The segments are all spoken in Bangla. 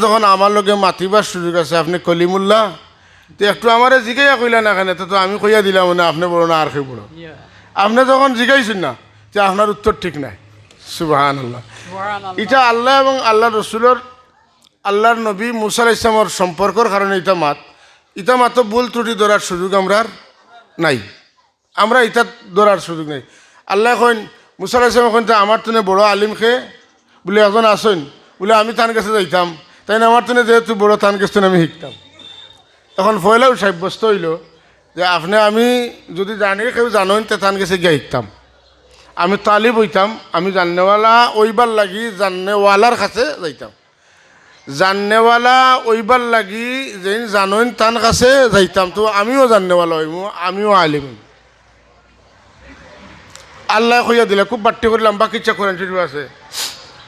যখন আমার লগে মাতিবার সুযোগ আছে আপনি কলিমুল্লাহ তো একটু আমারে জিগাইয়া কইলা না কেন তো আমি কইয়া দিলাম না আপনি বড় না আর কেউ বড় আপনি যখন জিগাইছেন না যে আপনার উত্তর ঠিক নাই সুবহানাল্লাহ এটা আল্লাহ এবং আল্লাহ রসুলের আল্লাহর নবী মুসা আলাইহিস সালামের সম্পর্কের কারণে এটা মাত্র ভুল ত্রুটি ধরার সুযোগ আমরা নাই আমরা এটা ধরার সুযোগ নেই আল্লাহ কইন মুসা আলাইহিস সালাম কইন আমার তুনে বড় আলিম খে বলে একজন আসেন বলে আমি তার কাছে যাইতাম তাই না আমার তুনে যেহেতু বড় তার কাছে আমি শিখতাম এখন পয়লাও সাব্যস্ত হইল যে আপনি আমি যদি জানি কেউ জানেন তে তার কাছে গিয়ে শিখতাম আমি তালিব হইতাম আমি জাননেওয়ালা ওইবার লাগি জাননেওয়ালার কাছে যাইতাম জাননেওয়ালা ওইবার লাগি যে জানেন তার কাছে যাইতাম তো আমিও জাননেওয়ালা হইম আমিও আলিম আল্লাহ কইয়া দিলে খুব বাট্টি করে লম্বা কিচ্ছা করেন সেটু আছে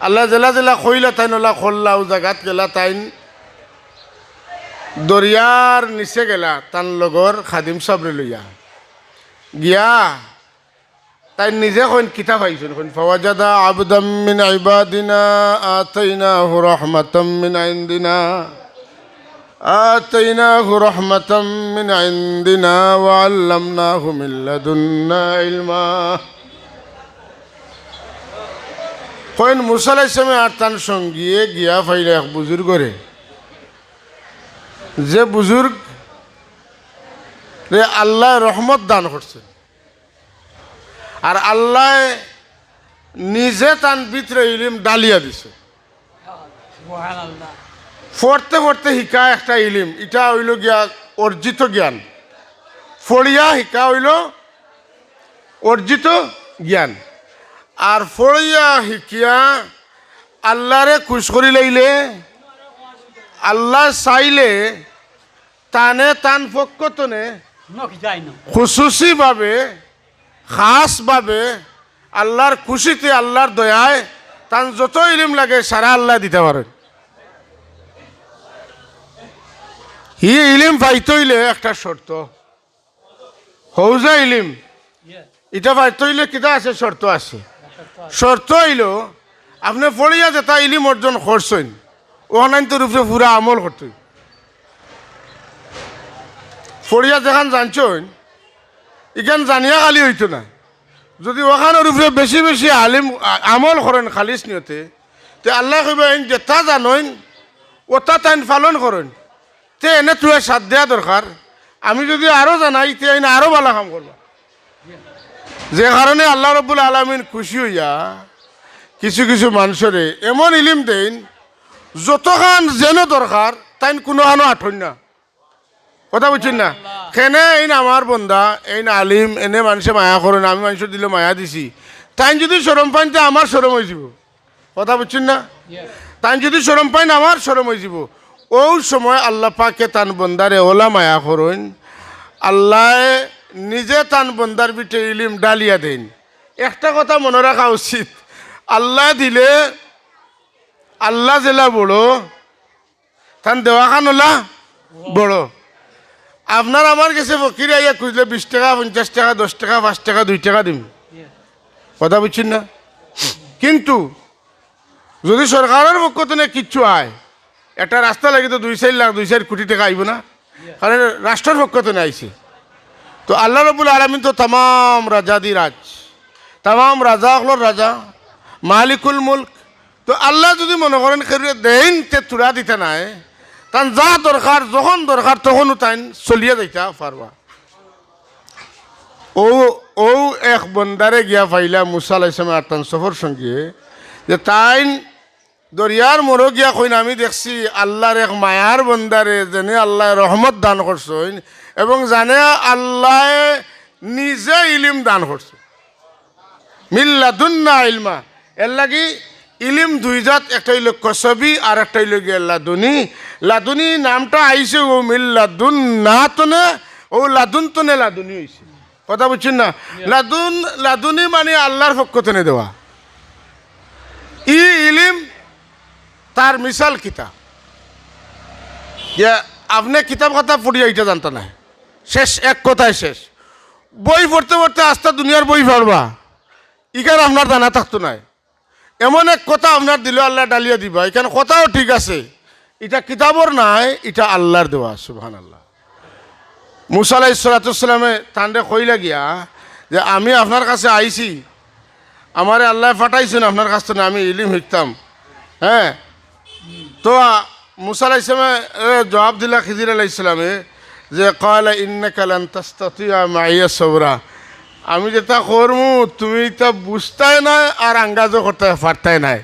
আল্লাহ জেলা জেলা কইলা তাইন ওলা খোল্লা ও জায়গাত গেলা তাইন দরিয়ার নিচে গেলা তান লগর খাদিম সাবরে লইয়া গিয়া তাই নিজে কইন কিতাব আইছেন কইন ফাওয়াজাদা আবদাম মিন ইবাদিনা আতাইনাহু রাহমাতাম মিন ইনদিনা آتيناه رحمة من عندنا وعلمناه من لدنا علما কইন মুসা আলাইহিস সালাম আর তার সঙ্গীয়ে গিয়া ফাইলে এক বুজুর্গরে যে বুজুর্গ রে আল্লাহ রহমত দান করছে আর আল্লাহ নিজে তান ভিতরে ইলিম ডালিয়া দিছে পড়তে পড়তে শিকা একটা ইলিম এটা হইল গিয়া অর্জিত জ্ঞান ফড়িয়া শিকা হইল অর্জিত জ্ঞান আর ফড়িয়া শিকিয়া আল্লাহরে খুশ করি লাইলে আল্লাহ চাইলে তানে তান পক্ষতনে খুশুসিভাবে খাসভাবে আল্লাহর খুশিতে আল্লাহর দয়ায় তান যত ইলিম লাগে সারা আল্লাহ দিতে পারেন হি ইলিম পাইতে হইলে একটা শর্ত হৌজা ইলিম এটা পাইতে হইলে কিতা আছে শর্ত আছে শর্ত হইল আপনি পড়িয়া যেটা ইলিম অর্জন করছেন ওখানে তো রূপে পুরা আমল করতে পড়িয়া যেখান জানছেন এখান জানিয়া খালি হইতো না যদি ওখানের উপরে বেশি বেশি আলিম আমল করেন খালিস নিয়তে তে আল্লাহ কইবেন যেটা জানেন ওটা তাইন পালন করেন তে এনে তুই সাথ দেওয়া দরকার আমি যদি আরও জানাই তে আইন আরও ভালো কাম করবা যে কারণে আল্লাহ রব্বুল আলামিন খুশি হইয়া কিছু কিছু মানুষরে এমন ইলিম দেন যতখান যেন দরকার তাইন কোনোখানো আঠন না কথা বুঝছেন না কেনে এই আমার বন্ধা এই আলিম এনে মানুষে মায়া করেন আমি মানুষের দিলে মায়া দিছি তাই যদি সরম পাইন তো আমার সরম হয়ে যাব কথা বুঝছেন না তাই যদি সরম পাইন আমার সরম হয়ে যাব ও সময় আল্লাহ পাকে তান বন্দারে ওলা মায়া করেন আল্লাহ নিজে তান বন্দার বিটে ইলিম ডালিয়া দেন একটা কথা মনে রাখা উচিত আল্লাহ দিলে আল্লাহ জেলা বড় তান দেওয়াখান ওলা বড় আপনার আমার কাছে ফকির আইয়া খুঁজলে 20 টাকা 50 টাকা 10 টাকা 5 টাকা 2 টাকা দিম কথা বুঝছেন না কিন্তু যদি সরকারের পক্ষ থেকে কিচ্ছু আয় একটা রাস্তা লাগে তো 2-4 লাখ 2-4 কোটি টাকা আইব না কারণ রাষ্ট্রের পক্ষ থেকে আইছে তো আল্লাহ রব্বুল আলামিন তো তাম রাজাদি রাজ তাম রাজা হলোর রাজা মালিকুল মুলক তো আল্লাহ যদি মনে করেন দেন তে তুরা দিতে নাই তান যা দরকার যখন দরকার তখনও তাই চলিয়ে যাইতা পারবা ও এক বন্দারে গিয়া পাইলা মুসা আলাইহিস সালাম আর তান সফর সঙ্গে যে তাই দরিয়ার মোড়ো গিয়া কইন আমি দেখছি আল্লাহর এক মায়ার বন্দারে যেনে আল্লাহ রহমত দান করছেন এবং জানে আল্লাহ নিজে ইলিম দান করছে মিল্লাদুন্না ইলমা এর লাগি ইলিম দুই জাত একটা হইল কসবি আর একটা হইল গিয়া লাদুনি লাদুনি নামটা আইছে ও মিল্লাদুন্নাতনে ও লাদুনতনে লাদুনি হইছে কথা বুঝছেন না লাদুনি মানে আল্লাহর পক্ষ থেকে দেওয়া ই ইলিম তার মিসাল কিতাব যে আপনি কিতাব কথা পড়িয়া এটা জানতে না শেষ এক কথায় শেষ বই পড়তে পড়তে আস্তে দুনিয়ার বই পড়বা ইকার আপনার জানা থাকতো না এমন এক কথা আপনার দিল আল্লাহ ডালিয়া দিবা এখানে কথাও ঠিক আছে এটা কিতাবর নাই, এটা আল্লাহর দেওয়া। সুবহানাল্লাহ। মুসা আলাইহিস সালামে তান্ডে কইলা গিয়া যে আমি আপনার কাছে আইছি, আমারে আল্লাহ পাঠাইছেন আপনার কাছ থেকে আমি ইলিম শিখতাম। হ্যাঁ, তো মুসা আলাইহিস সালামে জবাব দিলা খিজির আলাইহিস সালামে যে ক্বালা ইন্নাকা লান তাস্তাতিয়া মাইয়া সবরা, আমি যেটা করমু তুমি এটা বুঝতাই নাই আর আঙ্গাজও করতে পারতাই নাই,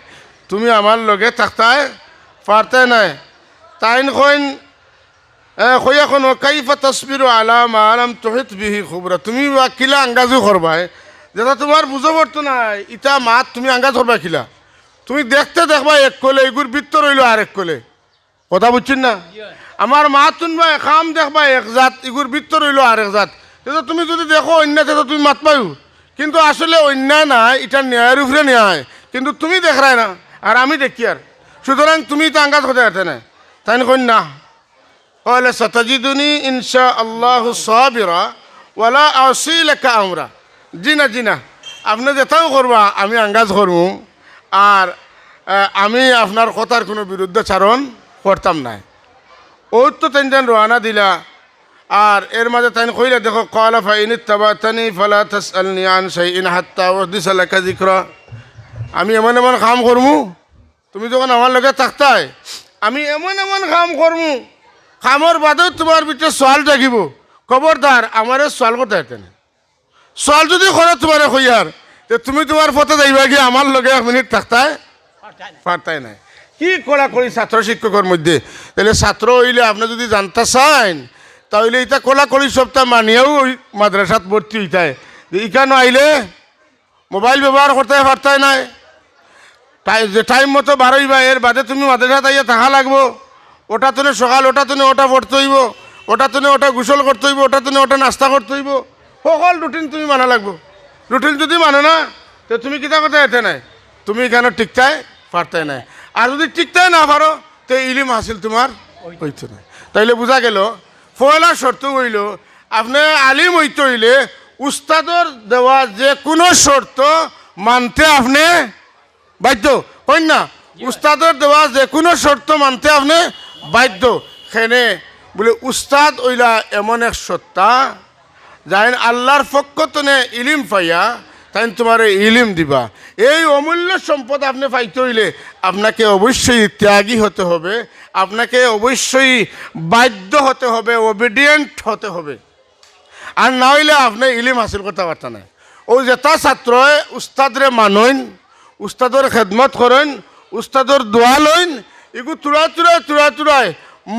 তুমি আমার লগে থাকতাই পারতাই নাই। তাইন কইন কইয়া কোন কাইফা তাসবিরু আলা মা লাম তুহিত বিহি খুবরা, তুমি বা কিলা আঙ্গাজও করবাই যেটা তোমার বুঝো পড়তো নাই, ইটা মাত তুমি আঙ্গাজ করবা কিলা? তুমি দেখতে দেখবা এক কোলে, এগুর বৃত্ত রইল আর এক কোলে। কথা বুঝছেন না? আমার মা তুনবা খাম দেখবা এক জাত, এগুর বৃত্ত রইল আর এক জাত। কিন্তু তুমি যদি দেখো অন্যায় তো তুমি মাত পাইও, কিন্তু আসলে অন্যায় নাই, এটা ন্যায়ের উপরে ন্যায়, কিন্তু তুমি দেখাই না আর আমি দেখি আর, সুতরাং তুমি তো আঙ্গাজ হতে পারতে না। তাই কই না কলে সতাজিদুনি ইনশা আল্লাহ সাবিরা ওয়ালা আসি লাকা আমরা। জি না জি না, আপনি যেটাও করবা আমি আঙ্গাজ করবো, আর আমি আপনার কথার কোনো বিরুদ্ধাচারণ করতাম না। ওই তো তিনজন রওনা দিলা, আর এর মাঝে তাই কইলা দেখো ক্বালা ফাইন ইত্তাবাতানি ফালা তাসআলনি আন শাইইন হাত্তা উহদিসা লাকা যিকরা, আমি এমন এমন কাম করমু, তুমি যখন আমার লগে থাকতাই আমি এমন এমন কাম করমু, কামর বাদেও তোমার ভিতরে সোয়াল থাকিব, খবরদার আমারে সোয়াল করতে হতে না। সোয়াল যদি করে তোমারে কইয়ার যে তুমি তোমার পথে যাইবা গিয়ে আমার লগে 1 মিনিট থাকতাই পারতাই নাই। কি করা করি ছাত্র শিক্ষকের মধ্যে, তাহলে ছাত্র হইলে আপনি যদি জানতে চান তাহলে এটা কোলা করি সপ্তাহ মানিয়েও ওই মাদ্রাসাত ভর্তি হইতায় যে ইখানো আইলে মোবাইল ব্যবহার করতে পারতাই নাই, যে টাইম মতো বারোইবা, এর বাদে তুমি মাদ্রাসাত আইয়া থাকা লাগবো, ওটা তুমি সকাল ওটা তুমি ওটা পড়তে হইব, ওটা তুমি ওটা গোসল করতে হইব, ওটা তুমি ওটা নাস্তা করতে হইব, সকল রুটিন তুমি মানা লাগবো। রুটিন যদি মানো না তো তুমি কিতা কথা এতে নাই, তুমি কেন টিকতাই পারতাই নাই। আর যদি টিকতাই না পারো তো ইলিম হাসিল তোমার হইতো না। তাইলে বোঝা গেল পয়লা শর্ত হইল আপনি আলিম হইতে হইলে উস্তাদর দেওয়া যে কোনো শর্ত মানতে আপনি বাধ্য। কই না, উস্তাদর দেওয়া যে কোনো শর্ত মানতে আপনি বাধ্য। সেনে বলে উস্তাদ ওইলা এমন এক সত্তা যাই আল্লাহর পক্ষতনে ইলিম পাইয়া তাই তোমার ইলিম দিবা। এই অমূল্য সম্পদ আপনি পাইতে হইলে আপনাকে অবশ্যই ত্যাগী হতে হবে, আপনাকে অবশ্যই বাধ্য হতে হবে, ওবিডিয়েন্ট হতে হবে, আর না হইলে আপনি ইলিম হাসিল করতে পারতেন না। ও যেটা ছাত্র উস্তাদরে মানইন, উস্তাদর খেদমত করেন, উস্তাদর দোয়া লইন, এগু তুড়ায়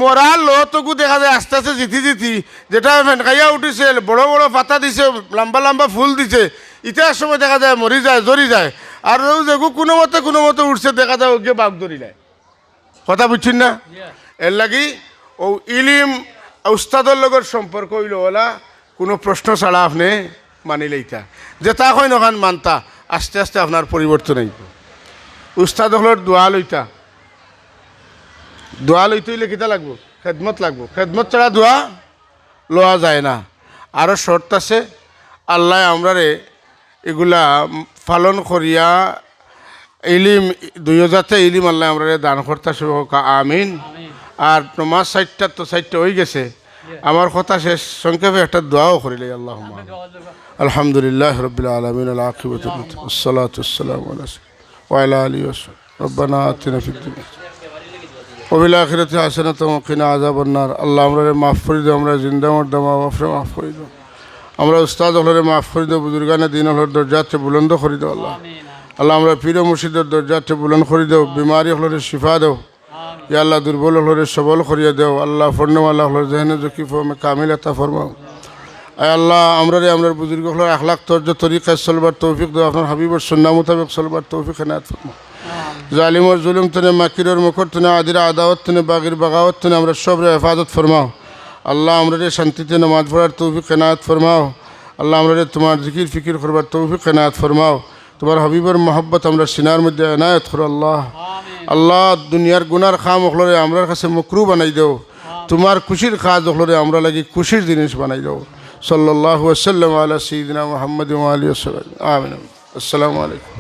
মরা লতকু দেখা যায় আস্তে আস্তে জিতি যেটা ফেনকাইয়া উঠিছে, বড় বড় পাতা দিছে, লম্বা লম্বা ফুল দিছে, ইটার সময় দেখা যায় মরি যায়, জরি যায়। আর যেগু কোনো মতে উঠছে দেখা যায় ওকে বাঘ ধরি নেয়। কথা বুঝছেন না? এর লাগি ও ইলিম উস্তাদর লগর সম্পর্ক হইল ওলা কোনো প্রশ্ন ছাড়া আপনি মানিলে ইটা যেটা হয় নখান মানতা, আস্তে আস্তে আপনার পরিবর্তন হইব। উস্তাদ হলোর দোয়া লইতা, দোয়া লইতে হইলে কিতা লাগবো? খেদমত লাগবো। খেদমত ছাড়া দোয়া লওয়া যায় না। আরও শর্ত আছে, আল্লাহ আমরারে এগুলা পালন করিয়া ইলিম 2000 ইলিম আল্লাহ আমরারে দান করতে শুরু হোক, আমিন। আর তোমার 60টা হয়ে গেছে, আমার কথা শেষ, সংক্ষেপে একটা দোয়াও করিলে। আল্লাহ আলহামদুলিল্লাহ রব্বিল আলামিন আল আকিবাতু ওয়াসসালাতু ওয়াসসালামু আলা আলিহি ওয়াসাহবিহি রব্বানা আতিনা ফিদ দুনিয়া ওয়াবিল আখিরাতি হাসানাতাও ওয়া কিনা আযাবান নার। আল্লাহ আমরারে মাফ করে দাও, আমরা জিন্দা মরদা মাফ করে দাও, আমরা উস্তাদ হলরে মাফ করে দাও, বুজুর্গানে দিন হলর দরজাতে বুলন্দ করে দাও। আল্লাহ আল্লাহ আমরা পীর মুর্শিদের দরজাতে বুলন্দ করে দাও, বিমারি হলরে শিফা দাও। ইয়া আল্লাহ দুর্বল হলরে সবল করিয়া দাও। আল্লাহ ফর্ণওয়ালা হলর জেহনে জকি ফমে কামিল আতা ফরমাও। আয় আল্লাহ আমরারে আমরার বুজুর্গ হলর আখলাক তর্জ তরিকায় চলবার তৌফিক দাও, আপনার হাবিবর সুন্নাহ মোতাবেক চলবার তৌফিক এনায়েত ফরমাও। জালিমর জুলুম তনে, মাকিরর মুখর তনে, আদিরা আদাওয়াত তনে, বাগির বাগাওয়াত তনে আমরা সবরে হেফাজত ফরমাও। আল্লাহ আমরারে শান্তিতে নামাজ পড়ার তৌফিক এনায়েত ফরমাও। আল্লাহ আমরারে তোমার জিকির ফিকির করবার তৌফিক এনায়েত ফরমাও। তোমার হাবিবর মহব্বত আমরা সিনার মধ্যে এনায়েত করো। আল্লাহ আল্লাহ দুনিয়ার গুনার খাম হলরে আমরার কাছে মকরু বানাই দাও, তোমার খুশির কাজ হলরে আমরা লাগি খুশির জিনিস বানাই দাও। সাল্লাল্লাহু ওয়াসাল্লাম আলা সাইয়্যিদিনা মুহাম্মাদিন ওয়া আলিহি ওয়াসাল্লাম। আমিন। আসসালামু আলাইকুম।